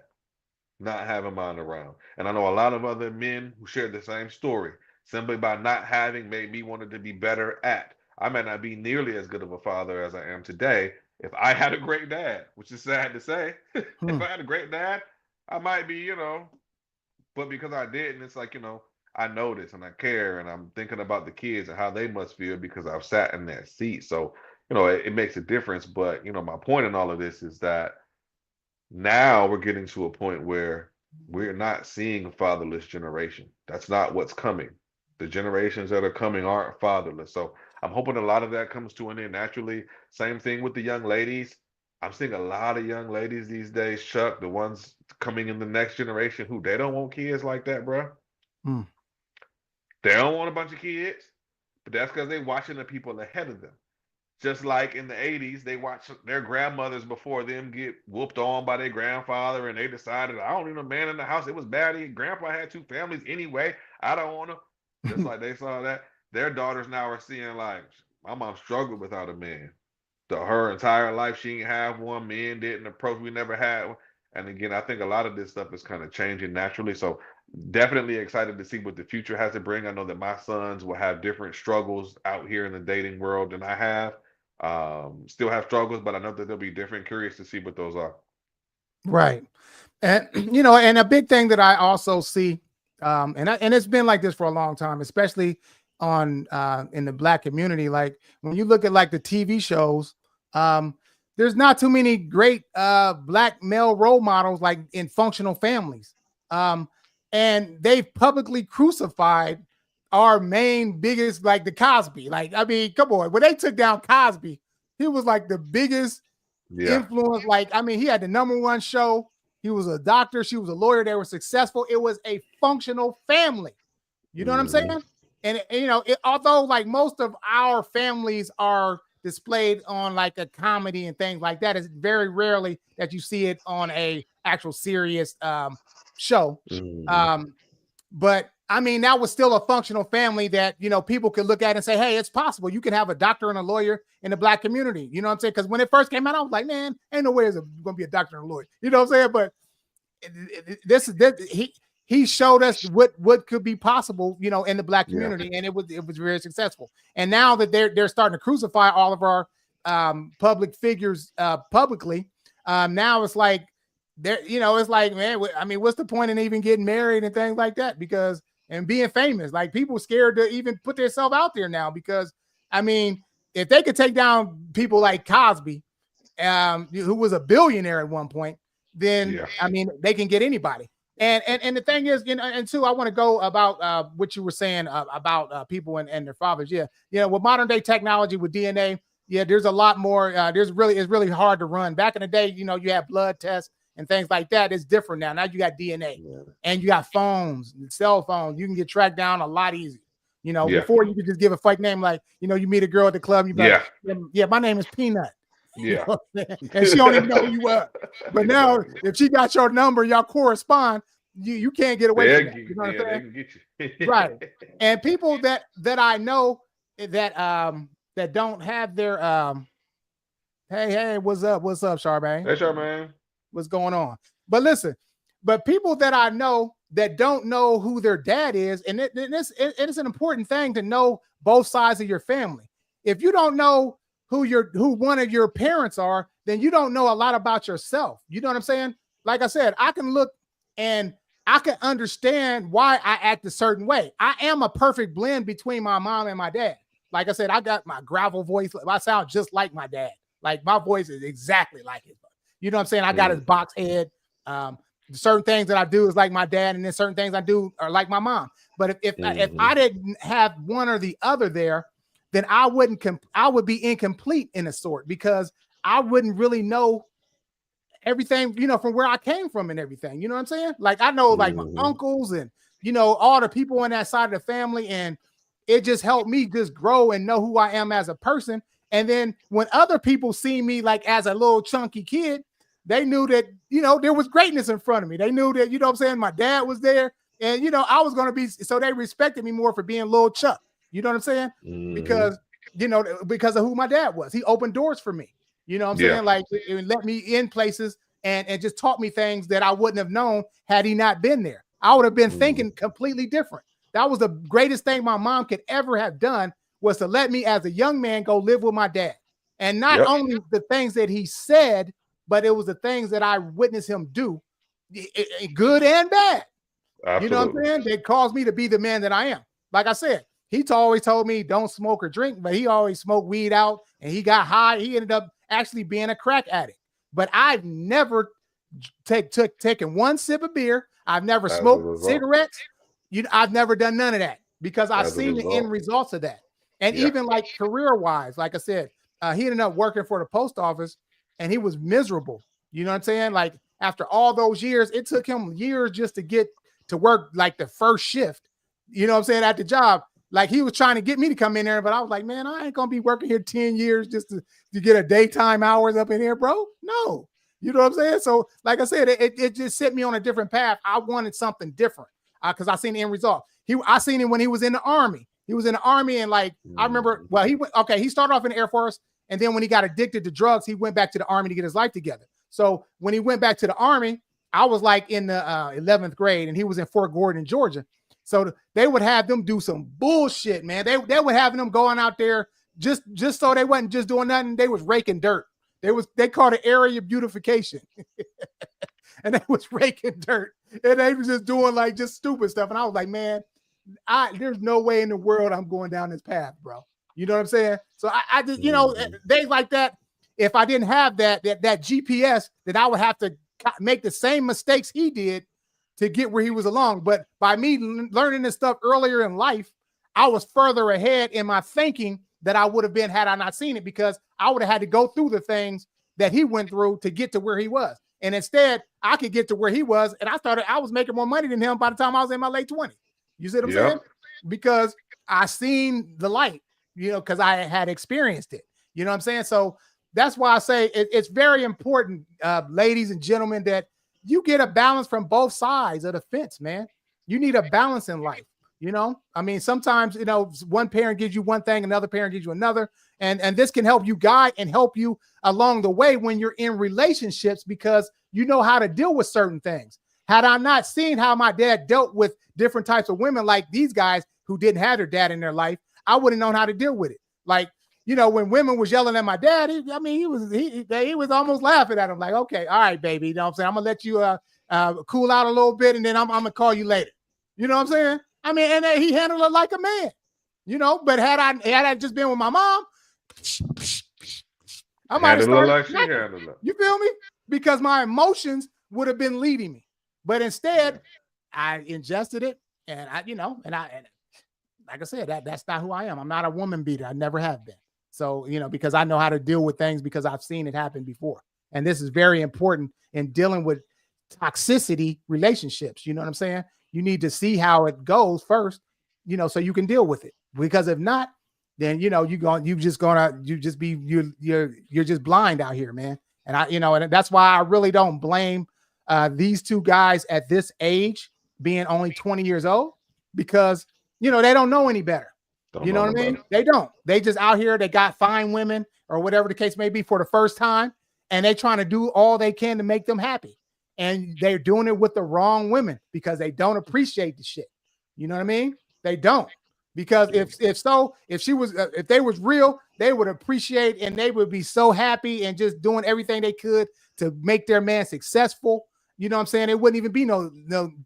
not having mine around. And I know a lot of other men who shared the same story. Simply by not having made me wanted to be better at. I may not be nearly as good of a father as I am today. If I had a great dad, which is sad to say, if I had a great dad, I might be, but because I didn't, it's like, I notice and I care, and I'm thinking about the kids and how they must feel because I've sat in that seat. So, it makes a difference. But, my point in all of this is that now we're getting to a point where we're not seeing a fatherless generation. That's not what's coming. The generations that are coming aren't fatherless. So I'm hoping a lot of that comes to an end naturally. Same thing with the young ladies. I'm seeing a lot of young ladies these days, Chuck, the ones coming in the next generation, who they don't want kids like that, bro. They don't want a bunch of kids, but that's because they're watching the people ahead of them. Just like in the 80s, they watched their grandmothers before them get whooped on by their grandfather, and they decided, I don't need a man in the house. It was bad. Grandpa had 2 families anyway. I don't want to. Just like they saw that. Their daughters now are seeing, like, my mom struggled without a man. Her entire life, she didn't have one. Men didn't approach. We never had one. And again, I think a lot of this stuff is kind of changing naturally. So definitely excited to see what the future has to bring. I know that my sons will have different struggles out here in the dating world than I have. Still have struggles, but I know that they'll be different. Curious to see what those are. Right. And and a big thing that I also see, and it's been like this for a long time, especially on in the Black community. Like when you look at like the TV shows, there's not too many great Black male role models like in functional families. And they've publicly crucified our main biggest, like the Cosby. Like, I mean, come on, when they took down Cosby, he was like the biggest influence. Like, I mean, he had the #1 show. He was a doctor. She was a lawyer. They were successful. It was a functional family. You know what I'm saying? And although like most of our families are displayed on like a comedy and things like that, it's very rarely that you see it on a actual serious show. But I mean, that was still a functional family that, people could look at and say, hey, it's possible. You can have a doctor and a lawyer in the Black community. You know what I'm saying? Because when it first came out, I was like, man, ain't no way there's going to be a doctor and a lawyer. You know what I'm saying? But he showed us what could be possible, in the Black community, and it was very successful. And now that they're starting to crucify all of our public figures publicly, now it's like it's like, man, I mean, what's the point in even getting married and things like that? Because and being famous, like people scared to even put themselves out there now, because I mean, if they could take down people like Cosby, who was a billionaire at one point, then I mean, they can get anybody. And the thing is, and two, I want to go about what you were saying about people and their fathers. With modern day technology, with DNA, there's a lot more. It's really hard to run. Back in the day, you had blood tests and things like that. It's different now. Now you got DNA and you got phones, cell phones. You can get tracked down a lot easier. Before you could just give a fake name, like, you meet a girl at the club, you be like, my name is Peanut. Yeah. And she don't even know who you are. But now, if she got your number, y'all correspond, you can't get away from that. You know what I'm saying? They can get you. Right. And people that I know that don't have their hey, what's up, Charmaine? Hey, Charmaine. What's going on? But listen, but people that I know that don't know who their dad is, and it's an important thing to know both sides of your family. If you don't know who one of your parents are, then you don't know a lot about yourself. You know what I'm saying? Like I said, I can look and I can understand why I act a certain way. I am a perfect blend between my mom and my dad. Like I said, I got my gravel voice. I sound just like my dad. Like my voice is exactly like his. You know what I'm saying? I got his box head. Certain things that I do is like my dad, and then certain things I do are like my mom. But if I didn't have one or the other there, then I would be incomplete in a sort, because I wouldn't really know everything, from where I came from and everything. You know what I'm saying? Like I know like my uncles and, all the people on that side of the family. And it just helped me just grow and know who I am as a person. And then when other people see me like as a little chunky kid, they knew that, there was greatness in front of me. They knew that, what I'm saying, my dad was there, and, I was going to be, so they respected me more for being little Chuck. You know what I'm saying? Because of who my dad was. He opened doors for me. You know what I'm saying? Like it let me in places and just taught me things that I wouldn't have known had he not been there. I would have been thinking completely different. That was the greatest thing my mom could ever have done, was to let me as a young man go live with my dad. And not only the things that he said, but it was the things that I witnessed him do, good and bad. Absolutely. You know what I'm saying? That caused me to be the man that I am. Like I said, he always told me don't smoke or drink, but he always smoked weed out, and he got high. He ended up actually being a crack addict. But I've never taken one sip of beer. I've never smoked cigarettes. I've never done none of that, because I've seen the end results of that. And even like career-wise, like I said, he ended up working for the post office, and he was miserable. You know what I'm saying? Like after all those years, it took him years just to get to work like the first shift. You know what I'm saying? At the job. Like he was trying to get me to come in there, but I was like, man, I ain't gonna be working here 10 years just to get a daytime hours up in here, bro. No, you know what I'm saying? So, like I said, it just set me on a different path. I wanted something different because I seen the end result. I seen him when he was in the Army. He was in the Army, and like I remember, well, he started off in the Air Force, and then when he got addicted to drugs, he went back to the Army to get his life together. So when he went back to the Army, I was like in the 11th grade, and he was in Fort Gordon, Georgia. So they would have them do some bullshit, man. They would have them going out there just so they wasn't just doing nothing. They was raking dirt. They called it area beautification. And they was raking dirt. And they was just doing like just stupid stuff. And I was like, man, there's no way in the world I'm going down this path, bro. You know what I'm saying? So I just, you know, things like that. If I didn't have that GPS, then I would have to make the same mistakes he did to get where he was along. But by me learning this stuff earlier in life, I was further ahead in my thinking that I would have been had I not seen it, because I would have had to go through the things that he went through to get to where he was. And instead, I could get to where he was, and I was making more money than him by the time I was in my late 20s. You see what I'm saying? Because I seen the light, you know, because I had experienced it. You know what I'm saying? So that's why I say it's very important, ladies and gentlemen, that you get a balance from both sides of the fence, man. You need a balance in life. You know, I mean, sometimes, you know, one parent gives you one thing, another parent gives you another. And this can help you guide and help you along the way when you're in relationships, because you know how to deal with certain things. Had I not seen how my dad dealt with different types of women like these guys who didn't have their dad in their life, I wouldn't known how to deal with it. Like, you know, when women was yelling at my dad, he was almost laughing at him like, okay, all right, baby. You know what I'm saying? I'm going to let you cool out a little bit, and then I'm going to call you later. You know what I'm saying? I mean, and he handled it like a man, you know, but had I just been with my mom, I might have started like she handled it. You feel me? Because my emotions would have been leading me. But instead, I ingested it, and like I said, that's not who I am. I'm not a woman beater. I never have been. So, you know, because I know how to deal with things because I've seen it happen before. And this is very important in dealing with toxicity relationships. You know what I'm saying? You need to see how it goes first, you know, so you can deal with it. Because if not, then, you know, you're just blind out here, man. And and that's why I really don't blame these two guys at this age, being only 20 years old, because, you know, they don't know any better. You know what I mean? They don't. They just out here, they got fine women or whatever the case may be for the first time, and they trying to do all they can to make them happy. And they're doing it with the wrong women because they don't appreciate the shit. You know what I mean? They don't. Because if they was real, they would appreciate, and they would be so happy and just doing everything they could to make their man successful. You know what I'm saying? It wouldn't even be no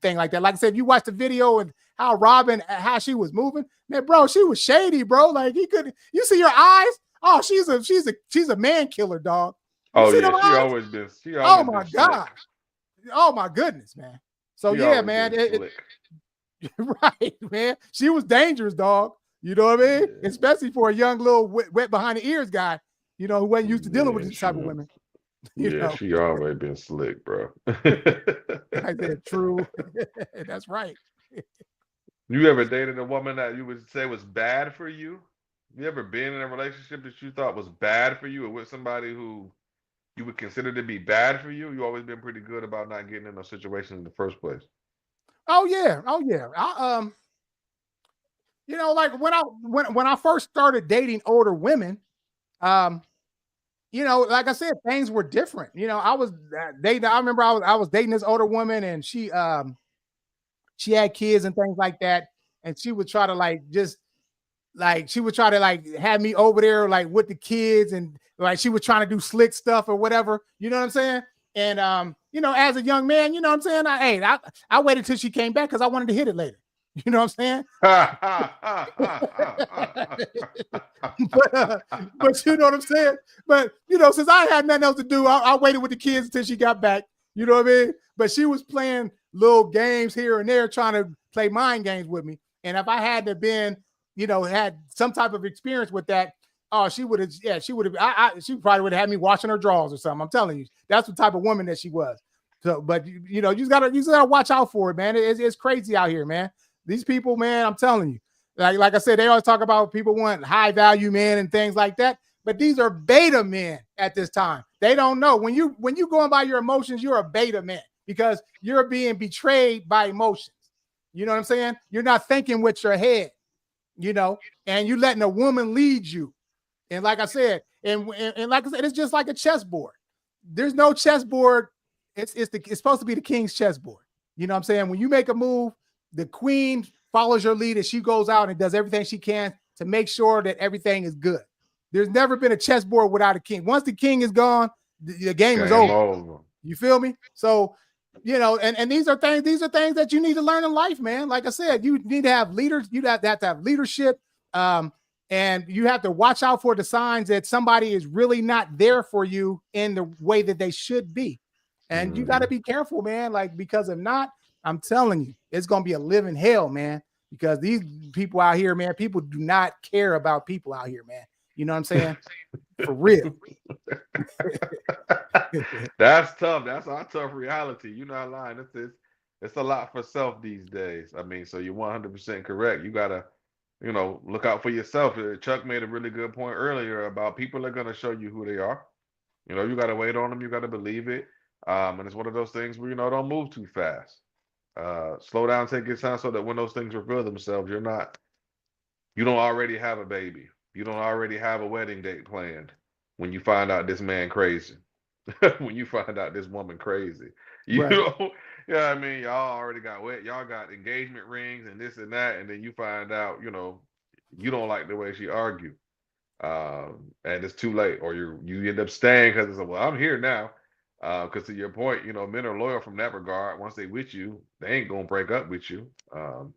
thing like that. Like I said, if you watch the video and how Robin, how she was moving, man, bro, she was shady, bro. Like you see her eyes? Oh, she's a man killer, dog. You always been. Oh my God. Oh my goodness, man. So yeah, man. Right, man. She was dangerous, dog. You know what I mean? Yeah. Especially for a young little wet behind the ears guy, you know, who wasn't used to dealing with this type of women. You know? She always been slick, bro. I said true. That's right. You ever dated a woman that you would say was bad for you? You ever been in a relationship that you thought was bad for you, or with somebody who you would consider to be bad for you? You always been pretty good about not getting in those situations in the first place. Oh yeah. You know, like when I first started dating older women, you know, like I said, things were different. You know, I was dating. I remember I was dating this older woman, and she had kids and things like that, and she would try to have me over there like with the kids, and like she was trying to do slick stuff or whatever. You know what I'm saying? And you know, as a young man, you know what I'm saying? I waited till she came back because I wanted to hit it later. You know what I'm saying? but you know what I'm saying? But you know, since I had nothing else to do, I waited with the kids until she got back. You know what I mean? But she was playing little games here and there, trying to play mind games with me. And if I had to been, you know, had some type of experience with that, oh, she probably would have had me washing her drawers or something. I'm telling you, that's the type of woman that she was. So, but you know, you just gotta watch out for it, man. It's crazy out here, man. These people, man, I'm telling you, like I said, they always talk about people want high value men and things like that. But these are beta men at this time. They don't know. When you going by your emotions, you're a beta man because you're being betrayed by emotions. You know what I'm saying? You're not thinking with your head, you know, and you letting a woman lead you. And like I said, and like I said, it's just like a chessboard. there's no chessboard. It's supposed to be the king's chessboard. You know what I'm saying? When you make a move, the queen follows your lead and she goes out and does everything she can to make sure that everything is good. There's never been a chessboard without a king. Once the king is gone, the game is over. You feel me? So, you know, and these are things that you need to learn in life, man. Like I said, you need to have leaders, you have to have leadership. And you have to watch out for the signs that somebody is really not there for you in the way that they should be. And you got to be careful, man. Like, because if not, I'm telling you, it's going to be a living hell, man. Because these people out here, man, people do not care about people out here, man. You know what I'm saying? For real. That's tough. That's our tough reality. You're not lying. It's a lot for self these days. I mean, so you're 100% correct. You gotta, look out for yourself. Chuck made a really good point earlier about people are gonna show you who they are. You gotta wait on them. You gotta believe it. And it's one of those things where don't move too fast. Slow down, take your time, so that when those things reveal themselves, you don't already have a baby. You don't already have a wedding date planned when you find out this man crazy. When you find out this woman crazy. Yeah, I mean, y'all already got y'all got engagement rings and this and that, and then you find out, you don't like the way she argued. And it's too late, or you end up staying because it's like, well, I'm here now. Because to your point, men are loyal from that regard. Once they with you, they ain't gonna break up with you.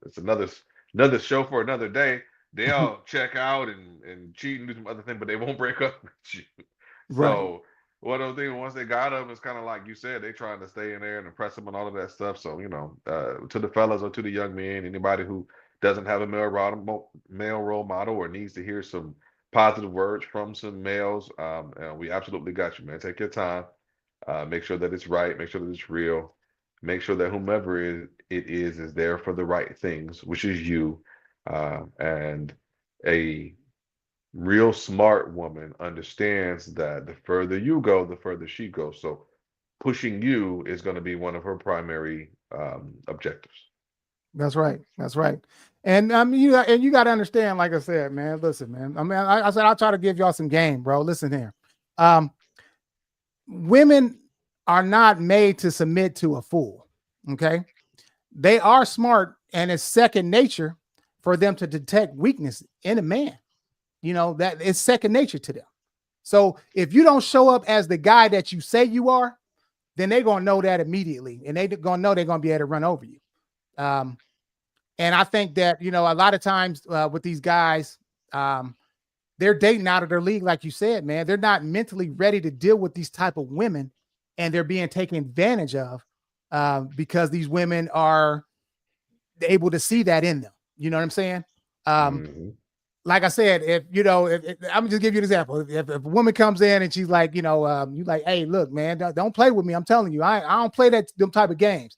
It's another show for another day. They'll check out and cheat and do some other thing, but they won't break up with you. So one of the things, once they got them, it's kind of like you said, they trying to stay in there and impress them and all of that stuff. So to the fellas or to the young men, anybody who doesn't have a male role model or needs to hear some positive words from some males, we absolutely got you, man. Take your time. Make sure that it's right. Make sure that it's real. Make sure that whomever it is there for the right things, which is you. And a real smart woman understands that the further you go, the further she goes. So pushing you is going to be one of her primary objectives. That's right. That's right. And you got to understand, like I said, man, listen, man. I mean, I said, I'll try to give y'all some game, bro. Listen here. Women are not made to submit to a fool. Okay. They are smart, and it's second nature for them to detect weakness in a man. That it's second nature to them. So if you don't show up as the guy that you say you are, then they're going to know that immediately, and they're going to know they're going to be able to run over you. And I think that, a lot of times with these guys, they're dating out of their league. Like you said, man, they're not mentally ready to deal with these type of women, and they're being taken advantage of because these women are able to see that in them. You know what I'm saying? Like I said, if I'm just give you an example. If a woman comes in and she's like, you like, hey, look, man, don't play with me. I'm telling you, I don't play them type of games.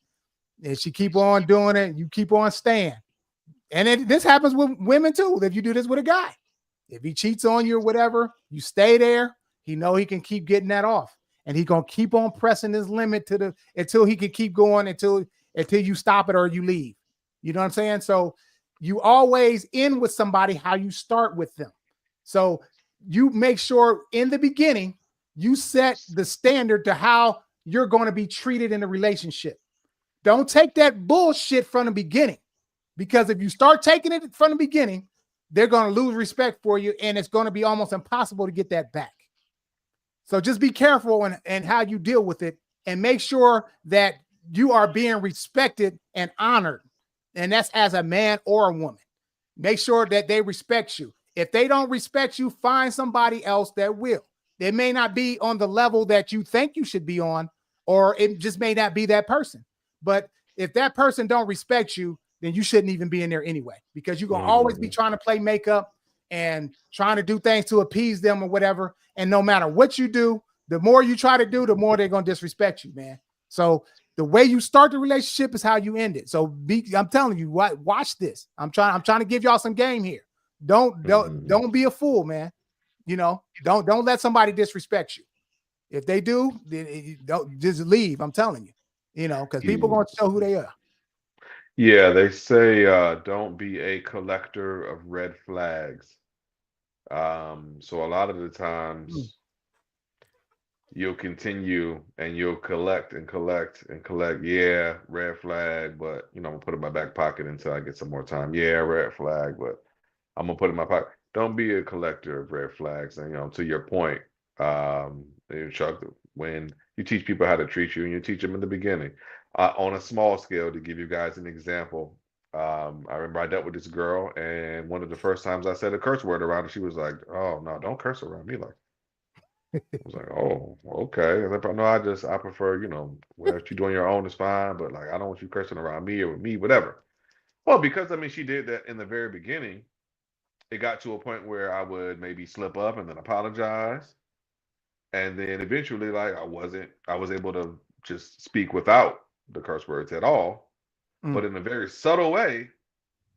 And she keep on doing it, you keep on staying. And this happens with women too. If you do this with a guy, if he cheats on you or whatever, you stay there. He know he can keep getting that off, and he gonna keep on pressing his limit until he can keep going until you stop it or you leave. You know what I'm saying? So you always end with somebody how you start with them. So you make sure in the beginning you set the standard to how you're going to be treated in a relationship. Don't take that bullshit from the beginning, because if you start taking it from the beginning, they're going to lose respect for you, and it's going to be almost impossible to get that back. So just be careful and how you deal with it, and make sure that you are being respected and honored. And that's as a man or a woman. Make sure that they respect you. If they don't respect you, find somebody else that will. They may not be on the level that you think you should be on, or it just may not be that person. But if that person don't respect you, then you shouldn't even be in there anyway, because you're going to always be trying to play makeup and trying to do things to appease them or whatever. And no matter what you do, the more you try to do, the more they're going to disrespect you, man. So the way you start the relationship is how you end it. So I'm telling you, watch this. I'm trying to give y'all some game here. Don't be a fool, man. Don't let somebody disrespect you. If they do, don't just leave. I'm telling you, because people are going to show who they are. Yeah, they say don't be a collector of red flags. So a lot of the times you'll continue and you'll collect and collect and collect. Yeah, red flag, but I'm gonna put it in my back pocket until I get some more time. Yeah, red flag, but I'm gonna put it in my pocket. Don't be a collector of red flags. And to your point, Chuck, when you teach people how to treat you and you teach them in the beginning, on a small scale, to give you guys an example. I remember I dealt with this girl, and one of the first times I said a curse word around her, she was like, "Oh no, don't curse around me like." I was like, "Oh, okay." No, I prefer, what you do on your own is fine, but like I don't want you cursing around me or with me, whatever. Well, because she did that in the very beginning, it got to a point where I would maybe slip up and then apologize, and then eventually, like I was able to just speak without the curse words at all, but in a very subtle way,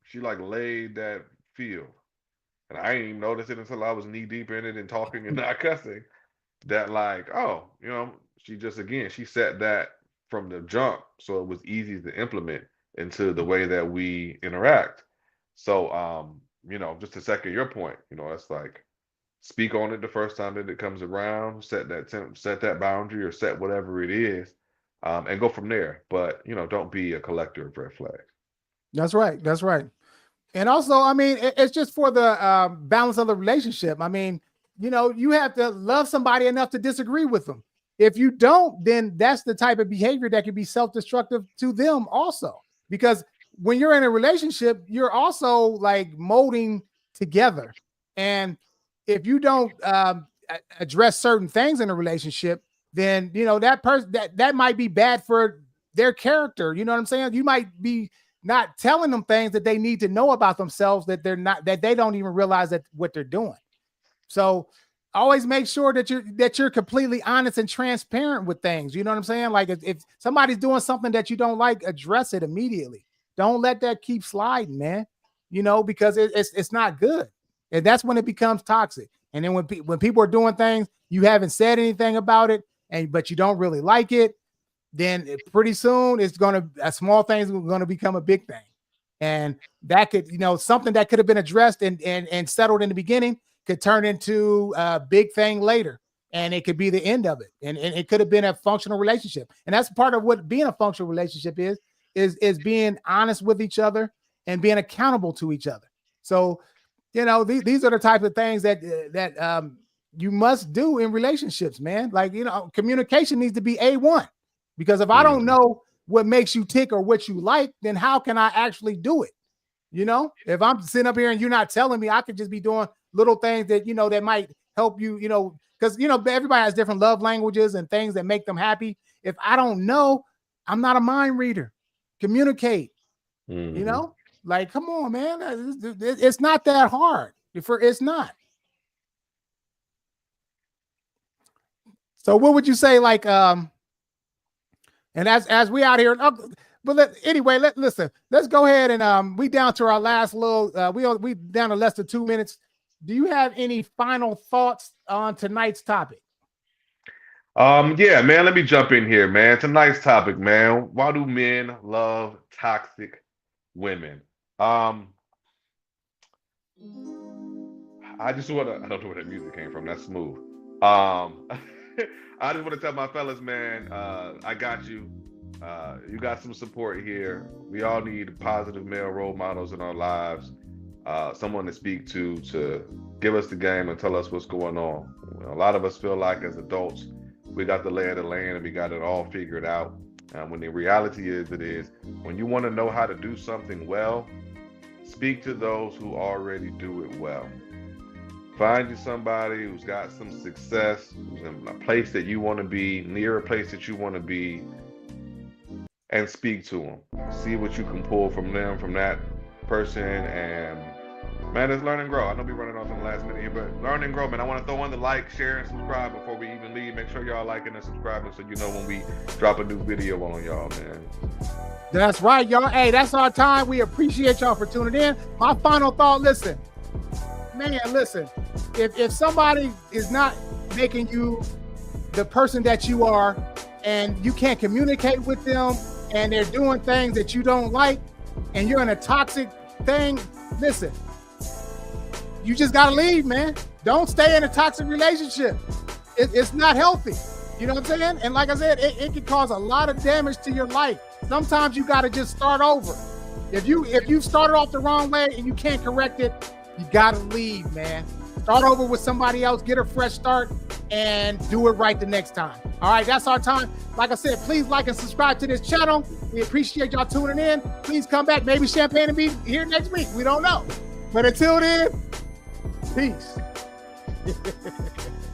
she like laid that field. And I didn't even notice it until I was knee deep in it and talking and not cussing. That like, oh, she just she set that from the jump, so it was easy to implement into the way that we interact. So just to second your point, it's like speak on it the first time that it comes around, set that boundary or set whatever it is, and go from there. But don't be a collector of red flags. That's right. That's right. And also, I mean, it's just for the balance of the relationship. I mean, you have to love somebody enough to disagree with them. If you don't, then that's the type of behavior that can be self-destructive to them also. Because when you're in a relationship, you're also like molding together. And if you don't address certain things in a relationship, then, that person that might be bad for their character. You know what I'm saying? You might be not telling them things that they need to know about themselves that they don't even realize that what they're doing. So always make sure that you're completely honest and transparent with things. You know what I'm saying? Like if somebody's doing something that you don't like, address it immediately. Don't let that keep sliding, man. Because it's not good. And that's when it becomes toxic. And then when people are doing things, you haven't said anything about it, but you don't really like it, then pretty soon it's a small thing is going to become a big thing. And that could, something that could have been addressed and settled in the beginning could turn into a big thing later. And it could be the end of it. And it could have been a functional relationship. And that's part of what being a functional relationship is being honest with each other and being accountable to each other. So, these are the type of things that you must do in relationships, man. Like, communication needs to be A1. Because if I don't know what makes you tick or what you like, then how can I actually do it? If I'm sitting up here and you're not telling me, I could just be doing little things that, that might help you, because, everybody has different love languages and things that make them happy. If I don't know, I'm not a mind reader. Communicate, like, come on, man. It's not that hard. It's not. So what would you say, like, and as we out here, listen. Let's go ahead and we down to our last little. We down to less than 2 minutes. Do you have any final thoughts on tonight's topic? Yeah, man. Let me jump in here, man. Tonight's topic, man. Why do men love toxic women? I just I don't know where that music came from. That's smooth. I just want to tell my fellas, man, I got you. You got some support here. We all need positive male role models in our lives. Someone to speak to give us the game and tell us what's going on. A lot of us feel like as adults, we got the lay of the land and we got it all figured out. When the reality is, when you want to know how to do something well, speak to those who already do it well. Find you somebody who's got some success, who's in a place that you want to be, near a place that you want to be, and speak to them. See what you can pull from them, from that person, and man, it's learn and grow. I know we're running off in the last minute here, but learn and grow, man. I want to throw in the like, share, and subscribe before we even leave. Make sure y'all liking and subscribing so you know when we drop a new video on y'all, man. That's right, y'all. Hey, that's our time. We appreciate y'all for tuning in. My final thought, listen. If somebody is not making you the person that you are and you can't communicate with them and they're doing things that you don't like and you're in a toxic thing, listen, you just got to leave, man. Don't stay in a toxic relationship. It's not healthy. You know what I'm saying? And like I said, it can cause a lot of damage to your life. Sometimes you got to just start over. If you started off the wrong way and you can't correct it, you got to leave, man. Start over with somebody else, get a fresh start, and do it right the next time. All right, that's our time. Like I said, please like and subscribe to this channel. We appreciate y'all tuning in. Please come back. Maybe Champagne will be here next week. We don't know. But until then, peace.